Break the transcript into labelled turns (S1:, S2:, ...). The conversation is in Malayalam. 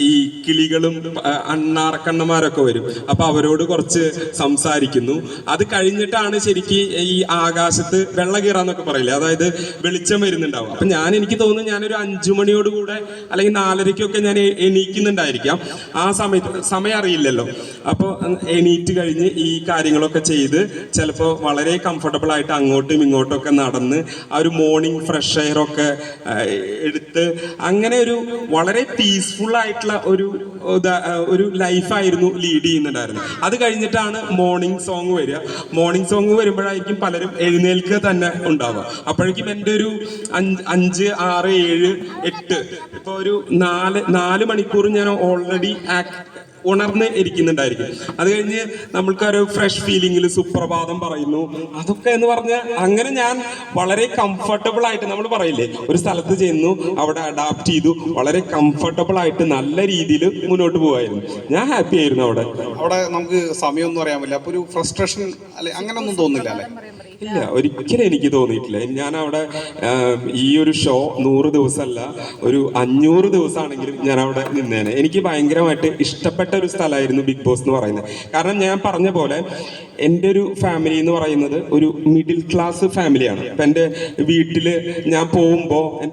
S1: ഈ കിളികളും അണ്ണാറക്കണ്ണന്മാരൊക്കെ വരും. അപ്പൊ അവരോട് കുറച്ച് സംസാരിക്കുന്നു. അത് കഴിഞ്ഞിട്ടാണ് ശരിക്ക് ഈ ആകാശത്ത് വെള്ള കീറാന്നൊക്കെ പറയില്ലേ, അതായത് വെളിച്ചം വരുന്നുണ്ടാവും. അപ്പൊ എനിക്ക് തോന്നുന്നു ഞാനൊരു 5 മണിയോട് കൂടെ അല്ലെങ്കിൽ 4:30ക്കൊക്കെ ഞാൻ എണീക്കുന്നുണ്ടായിരിക്കാം. ആ സമയം അറിയില്ലല്ലോ. അപ്പോൾ എണീറ്റ് കഴിഞ്ഞ് ഈ കാര്യങ്ങളൊക്കെ ചെയ്ത് ചിലപ്പോൾ വളരെ കംഫർട്ടബിൾ ആയിട്ട് അങ്ങോട്ടും ഇങ്ങോട്ടും ഒക്കെ നടന്ന് ആ ഒരു മോർണിംഗ് ഫ്രഷ് എയർ ഒക്കെ എടുത്ത് അങ്ങനെ ഒരു വളരെ പീസ്ഫുൾ ആയിട്ടുള്ള ഒരു ലൈഫായിരുന്നു ലീഡ് ചെയ്യുന്നുണ്ടായിരുന്നു. അത് കഴിഞ്ഞിട്ടാണ് മോർണിംഗ് സോങ് വരിക. മോർണിംഗ് സോങ് വരുമ്പോഴായിരിക്കും പലരും എഴുന്നേൽക്കുക തന്നെ ഉണ്ടാവുക. അപ്പോഴേക്കും എൻ്റെ ഒരു 5, 6, 7, 8 ഇപ്പോൾ ഒരു 4 മണിക്കൂർ ഞാൻ ഓൾറെഡി ഉണർന്ന് ഇരിക്കുന്നുണ്ടായിരിക്കും. അത് കഴിഞ്ഞ് നമ്മൾക്കൊരു ഫ്രഷ് ഫീലിംഗിൽ സുപ്രഭാതം പറയുന്നു. അതൊക്കെ എന്ന് പറഞ്ഞാൽ അങ്ങനെ ഞാൻ വളരെ കംഫർട്ടബിൾ ആയിട്ട്, നമ്മൾ പറയില്ലേ, ഒരു സ്ഥലത്ത് ചെന്നു അവിടെ അഡാപ്റ്റ് ചെയ്തു, വളരെ കംഫർട്ടബിൾ ആയിട്ട് നല്ല രീതിയിൽ മുന്നോട്ട് പോവായിരുന്നു. ഞാൻ ഹാപ്പി ആയിരുന്നു അവിടെ
S2: നമുക്ക് സമയമൊന്നും അറിയാൻ പറ്റില്ല. അപ്പൊ ഒരു ഫ്രസ്ട്രേഷൻ അല്ലെ, അങ്ങനെ ഒന്നും തോന്നില്ല അല്ലെ?
S1: ഇല്ല, ഒരിക്കലും എനിക്ക് തോന്നിയിട്ടില്ല. ഞാൻ അവിടെ ഈ ഒരു ഷോ 100 ദിവസമല്ല, ഒരു 500 ദിവസമാണെങ്കിലും ഞാൻ അവിടെ നിന്നേനെ. എനിക്ക് ഭയങ്കരമായിട്ട് ഇഷ്ടപ്പെട്ട ഒരു സ്ഥലമായിരുന്നു ബിഗ് ബോസ് എന്ന് പറയുന്നത്. കാരണം ഞാൻ പറഞ്ഞ പോലെ എൻ്റെ ഒരു ഫാമിലി എന്ന് പറയുന്നത് ഒരു മിഡിൽ ക്ലാസ് ഫാമിലിയാണ്. ഇപ്പം എൻ്റെ വീട്ടിൽ ഞാൻ പോകുമ്പോൾ എൻ്റെ